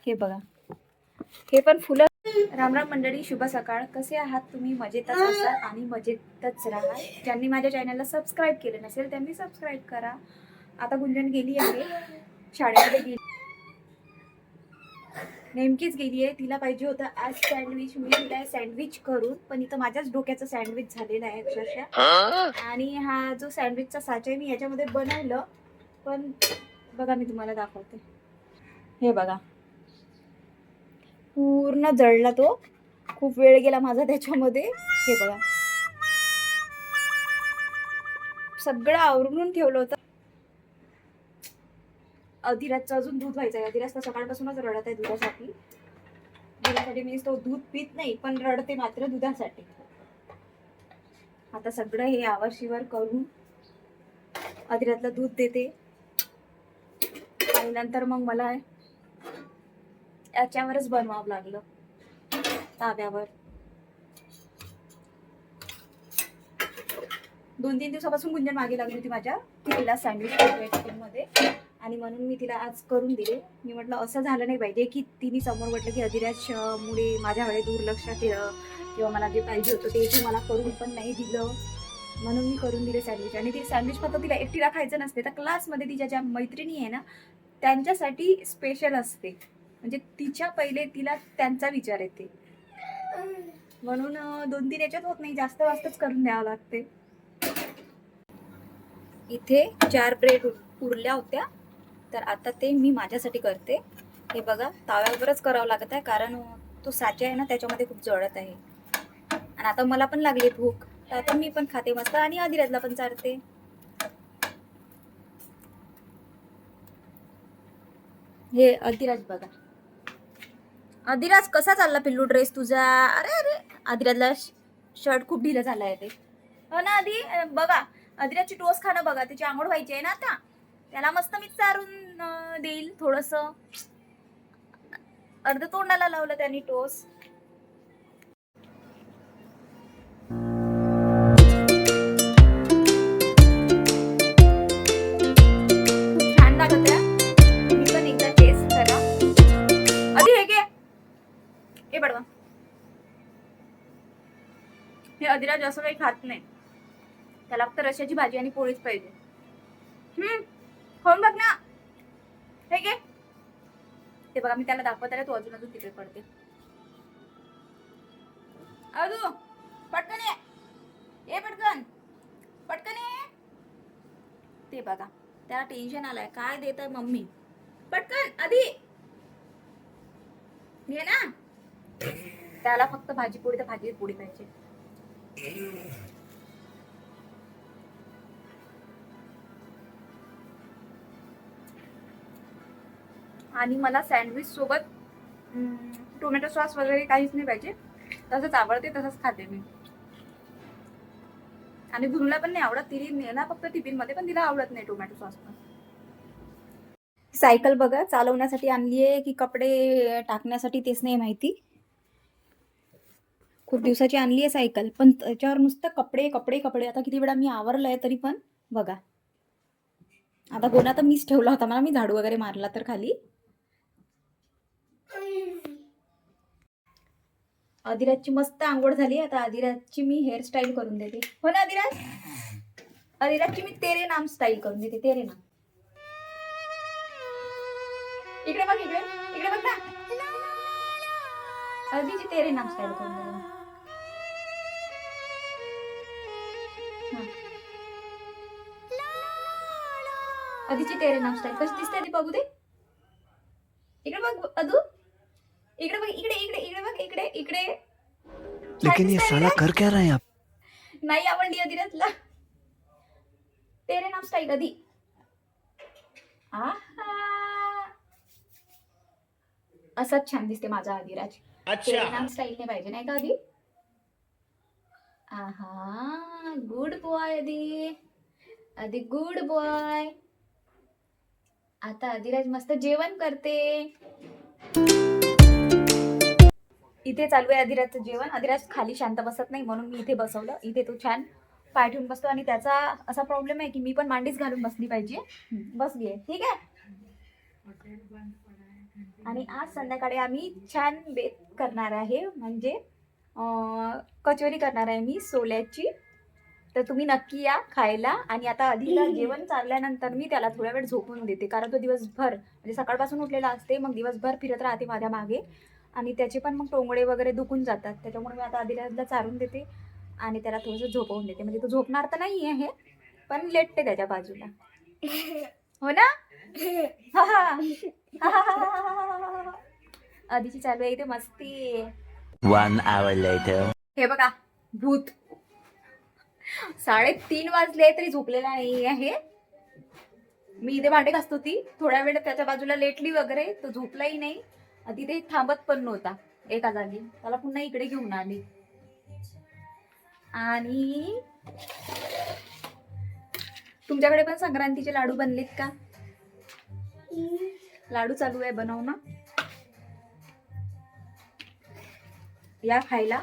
हे बघा, हे पण फुलं. राम राम मंडळी, शुभ सकाळ. कसे आहात तुम्ही? मजेतच असाल आणि मजेतच राहा. ज्यांनी माझ्या चॅनलला सबस्क्राईब केलं नसेल त्यांनी सबस्क्राईब करा. आता गुंजन गेली आहे शाळेमध्ये, गेली, नेमकीच गेली आहे. तिला पाहिजे होतं आज सँडविच. मी तिला सँडविच करून, पण इथं माझ्याच डोक्याचं सँडविच झालेलं आहे अक्षरशः. आणि हा जो सँडविचचा साचा आहे मी याच्यामध्ये बनवलं, पण बघा मी तुम्हाला दाखवते. हे बघा, पूर्ण जळला तो. खूप वेळ गेला माझा त्याच्यामध्ये. हे बघा, सगळं आवरून ठेवलं होतं. अधिराजचं अजून दूध व्हायचं आहे. अधिराज तर सकाळपासूनच रडत आहे दुधासाठी. मी तो दूध पित नाही, पण रडते मात्र दुधासाठी. आता सगळं हे आवरशिवर करून अधिराजला दूध देते आणि नंतर मग मला याच्यावरच बनवावं लागलं, ताव्यावर. 2-3 दिवसापासून गुंजन मागे लागली होती माझ्या, की तिला सँडविच मध्ये, आणि म्हणून मी तिला आज करून दिले. मी म्हटलं असं झालं नाही पाहिजे की तिने समोर म्हटलं की अधिराज मुळे माझ्याकडे दुर्लक्ष केलं किंवा मला जे पाहिजे होतं ते मला करून पण नाही दिलं. म्हणून मी करून दिले सँडविच. आणि ती सँडविच फक्त तिला एकटीला खायचं नसते, तर क्लासमध्ये तिच्या ज्या मैत्रिणी आहे ना त्यांच्यासाठी स्पेशल असते. म्हणजे तिच्या पहिले तिला त्यांचा विचार येते, म्हणून 2-3 याच्यात होत नाही, जास्त वाजताच करून द्यावं लागते. इथे 4 ब्रेड उरल्या होत्या, तर आता ते मी माझ्यासाठी करते. हे बघा, ताव्यावरच करावं लागत आहे कारण तो साचा आहे ना त्याच्यामध्ये खूप जळत आहे. आणि आता मला पण लागली भूक, तर आता मी पण खाते मस्त आणि अधिराजला पण चारते. हे अधिराज बघा, अधिराज कसा चालला पिल्लू ड्रेस तुझा? अरे अरे, अधिराजला शर्ट खूप ढिलं झालं आहे ते. हो ना आधी बघा, अधिराजची टोस खाणं बघा, त्याची आंघोळ व्हायची आहे ना आता. त्याला मस्त मी चारून देईल. थोडस अर्ध तोंडाला लावलं त्यांनी टोस. छान लागत आहे, मी पण एकदा टेस्ट करा. आधी हे घे, हे बडवा. हे अधिराज असं काही खात नाही, त्याला फक्त रश्याची भाजी आणि पोळीच पाहिजे. खाऊन बघ ना, हे घे. ते बघा, मी त्याला दाखवत आहे, तो अजून तिकडे पडते. अजू पटकन ये, पटकन पटकन ये. ते बघा, त्याला टेन्शन आलंय, काय देत आहे मम्मी. पटकन आधी घे ना. त्याला फक्त भाजी पोळी तर भाजी पोळी पाहिजे. आणि मला सँडविच सोबत टोमॅटो सॉस वगैरे काहीच नाही पाहिजे, तसंच आवडते तसंच खाते मी. आणि गुरुला पण नाही आवडत, तिने नेला फक्त टिफिन मध्ये, पण तिला आवडत नाही टोमॅटो सॉस पण. सायकल बघा चालवण्यासाठी आणली आहे की कपडे टाकण्यासाठी तेच नाही माहिती. खूप दिवसाची आणली आहे सायकल, पण त्याच्यावर नुसतं कपडे कपडे कपडे. आता किती वेळा मी आवरलंय तरी पण बघा. आता गोणा तर मीच ठेवला होता, मला मी झाडू वगैरे मारला तर खाली. अधिराजची मस्त आंघोळ झाली. आता अधिराजची मी हेअरस्टाईल करून देते. हो ना अधिराज? अधिराजची मी तेरे नाम स्टाईल करून देते. तेरे नाम. इकडे बघ, इकडे इकडे बघ ना. अधिची तेरे नाम स्टाईल करून देते. अधिची तेरे नाम स्टाईल कशी दिसते आधी बघू दे. इकडे बघ अदू, इकडे बघ, इकडे इकडे इकडे बघ, इकडे इकडे. लेकिन ये साला कर क्या रहे हैं आप? नाही आवडली अधिराजला तेरे नाम स्टाईल कधी. असंच छान दिसते माझा अधिराज. तेरे नाम स्टाईल नाही पाहिजे नाही का आधी. आहा, गुड बॉय आधी, आधी गुड बॉय. आता अधिराज मस्त जेवण करते. इथे चालू आहे अधिराजचं जेवण. अधिराज खाली शांत बसत नाही, म्हणून मी इथे बसवलं. इथे तो छान पाय ठेवून बसतो, आणि त्याचा असा प्रॉब्लेम आहे की मी पण मांडीच घालून बसली पाहिजे. बसली आहे, ठीक आहे. आणि आज संध्याकाळी आम्ही छान बेत करणार आहे, म्हणजे कचोरी करणार आहे मी सोल्याची. तर तुम्ही नक्की या खायला. आणि आता आधीला जेवण चालल्यानंतर मी त्याला थोड्या वेळ झोपून देते, कारण तो दिवसभर म्हणजे सकाळपासून उठलेला असते, मग दिवसभर फिरत राहते माझ्या मागे आणि त्याचे पण मग टोंगडे वगैरे दुखून जातात. त्याच्यामुळे मी आता आधीला चारून देते आणि त्याला थोडंसं झोपवून देते. म्हणजे तो झोपणार तर नाही आहे पण लेटते त्याच्या बाजूला. हो ना. आधीची चालू आहे इथे मस्ती. 1 hour later. हे बघा भूत 3:30 वाजले तरी झोपलेला नाही आहे. मी इथे भांडे घासत होती, थोड्या वेळ त्याच्या बाजूला लेटली वगैरे, तो झोपलाही नाही. तिथे थांबत पण नव्हता एका जागी. त्याला पुन्हा इकडे घेऊन आली. आणि तुमच्याकडे पण संक्रांतीचे लाडू बनलेत का? लाडू चालू आहे बनवणं. या खायला.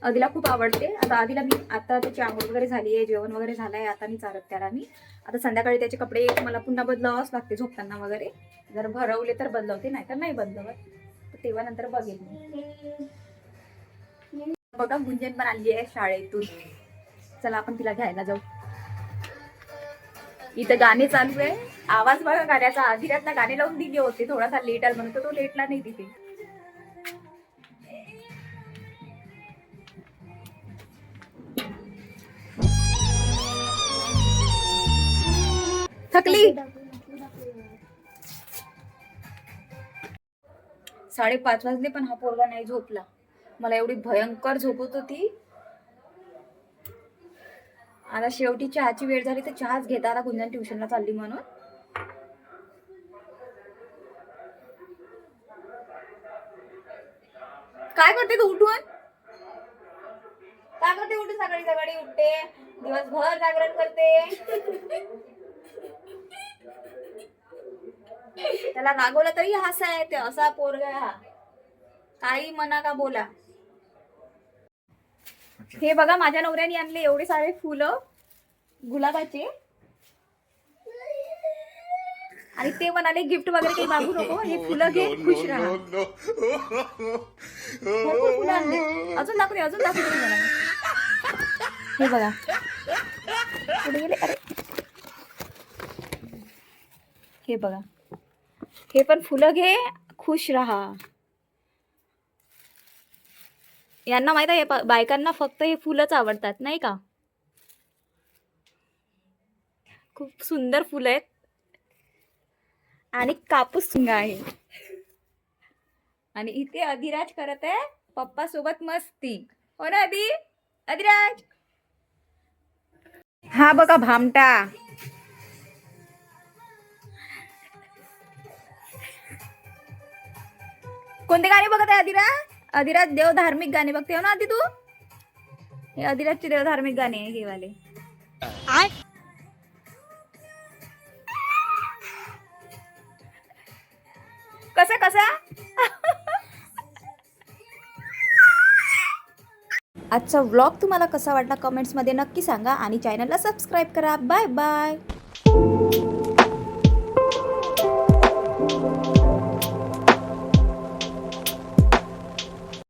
आधीला खूप आवडते. आधीला मी आता त्याची आंघोळ वगैरे झाली आहे, जेवण वगैरे झालं आहे. आता मी चारत त्याला मी. आता संध्याकाळी त्याचे कपडे मला पुन्हा बदलावंच लागते झोपताना वगैरे. जर भरवले तर बदलवते, नाही तर नाही बदलवत. तर तेव्हा नंतर बघेल मी. बघा गुंजन पण आली आहे शाळेतून. चला आपण तिला घ्यायला जाऊ. इथं गाणे चालू आहे, आवाज बघा गाण्याचा. आधीरातला गाणे लावून दिले होते, थोडासा लेट आला म्हणून तो लेटला नाही तिथे. थकली. 5:30 वाजले पण हा पोरगा नाही झोपला. मला एवढी भयंकर झोपत होती. आता शेवटी चहाची वेळ झाली तर चहाच घेता. आता गुंजन ट्युशनला चालली म्हणून. काय करते तू उठून? काय करते उठून? सकाळी सकाळी उठते, दिवसभर जागरण करते. त्याला रागवलं तरी हसाय ते. असा पोरगा हा, काही म्हणा का बोला. हे बघा माझ्या नवऱ्याने आणले एवढे सारे फुलं गुलाबाचे. आणि ते म्हणाले गिफ्ट वगैरे काही मागू नको, हे फुलं घे, खुश राहा. भरपूर फुलं आणले. अजून दाखवते, अजून दाखवते मला. हे बघा कुठे गेले. अरे हे बघा, हे पण फुलं घे, खुश राहा. यांना माहित आहे बायकांना फक्त हे फुलंच आवडतात, नाही का? खूप सुंदर फुलं आहेत आणि कापूस सुंगा आहे. आणि इथे अधिराज करत आहे पप्पा सोबत मस्ती. हो ना अधिराज? हा बघा भामटा. कोणते गाणे बघत आहे अधिराज? देव धार्मिक गाणे बघते हो ना आधी तू? हे अधिराजचे देव धार्मिक गाणे हे वाले. कसा आजचा व्लॉग तुम्हाला कसा वाटला कमेंट्समध्ये नक्की सांगा आणि चॅनलला सबस्क्राईब करा. Bye bye.